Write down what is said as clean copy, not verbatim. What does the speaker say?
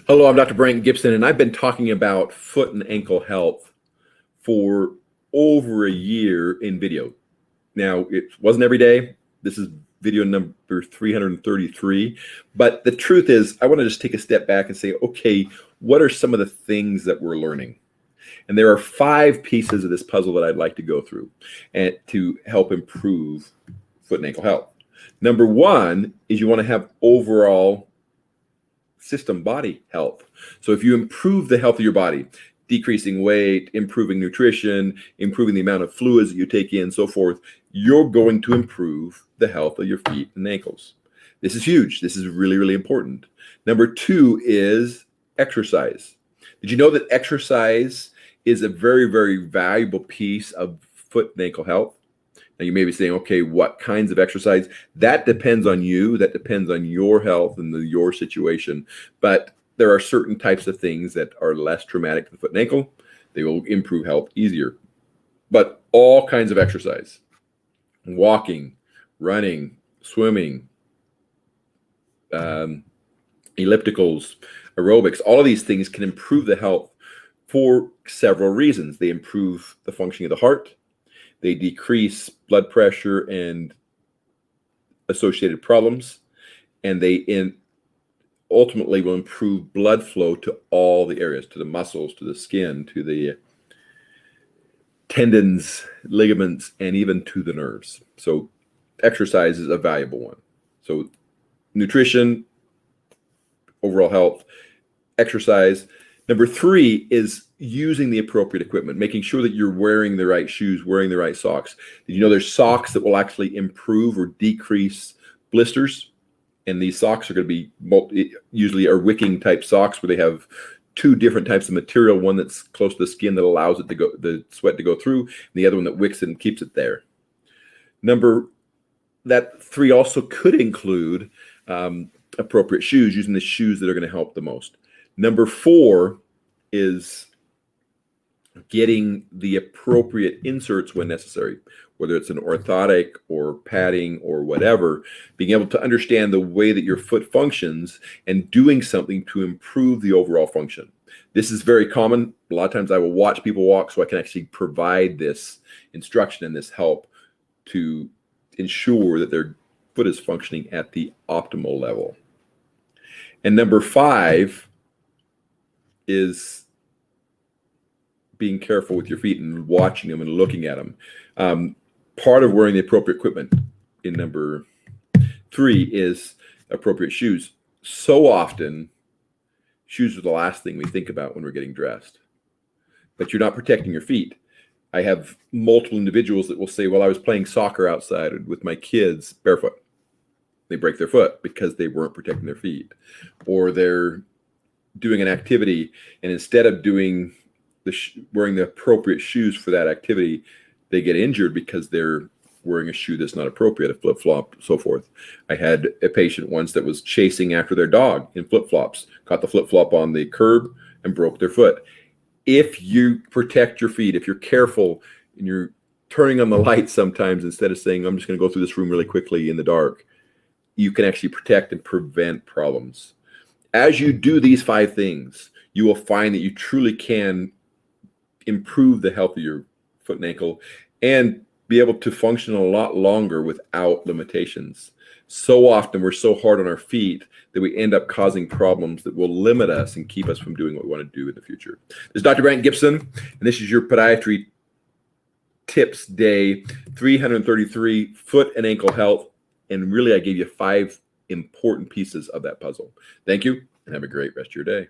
Hello, I'm Dr. Brandt Gibson, and I've been talking about foot and ankle health for over a year in video. Now, it wasn't every day. This is video number 333. But the truth is, I want to just take a step back and say, okay, what are some of the things that we're learning? And there are 5 pieces of this puzzle that I'd like to go through and to help improve foot and ankle health. Number 1 is you want to have overall system body health. So if you improve the health of your body, decreasing weight, improving nutrition, improving the amount of fluids that you take in, so forth, you're going to improve the health of your feet and ankles. This is huge. This is really, really important. Number 2 is exercise. Did you know that exercise is a very, very valuable piece of foot and ankle health? Now you may be saying, okay, what kinds of exercise? That depends on you. That depends on your health and your situation. But there are certain types of things that are less traumatic to the foot and ankle. They will improve health easier. But all kinds of exercise, walking, running, swimming, ellipticals, aerobics, all of these things can improve the health for several reasons. They improve the functioning of the heart. They decrease blood pressure and associated problems, and they ultimately will improve blood flow to all the areas, to the muscles, to the skin, to the tendons, ligaments, and even to the nerves. So exercise is a valuable one. So nutrition, overall health, exercise. Number 3 is using the appropriate equipment, making sure that you're wearing the right shoes, wearing the right socks. Did you know there's socks that will actually improve or decrease blisters? And these socks are going to be usually are wicking type socks where they have 2 different types of material, one that's close to the skin that allows it to go, the sweat to go through, and the other one that wicks it and keeps it there. That 3 also could include appropriate shoes, using the shoes that are going to help the most. Number 4 is getting the appropriate inserts when necessary, whether it's an orthotic or padding or whatever, being able to understand the way that your foot functions and doing something to improve the overall function. This is very common. A lot of times I will watch people walk so I can actually provide this instruction and this help to ensure that their foot is functioning at the optimal level. And number 5 is being careful with your feet and watching them and looking at them. Part of wearing the appropriate equipment in number 3 is appropriate shoes. So often, shoes are the last thing we think about when we're getting dressed. But you're not protecting your feet. I have multiple individuals that will say, well, I was playing soccer outside with my kids barefoot. They break their foot because they weren't protecting their feet. Or they're doing an activity, and instead of doing wearing the appropriate shoes for that activity, they get injured because they're wearing a shoe that's not appropriate, a flip-flop, so forth. I had a patient once that was chasing after their dog in flip-flops, caught the flip-flop on the curb and broke their foot. If you protect your feet, if you're careful and you're turning on the light sometimes instead of saying, I'm just going to go through this room really quickly in the dark, you can actually protect and prevent problems. As you do these 5 things, you will find that you truly can improve the health of your foot and ankle and be able to function a lot longer without limitations. So often we're so hard on our feet that we end up causing problems that will limit us and keep us from doing what we want to do in the future. This is Dr. Brandt Gibson, and this is your Podiatry Tips Day 333, foot and ankle health. And really, I gave you 5 important pieces of that puzzle. Thank you, and have a great rest of your day.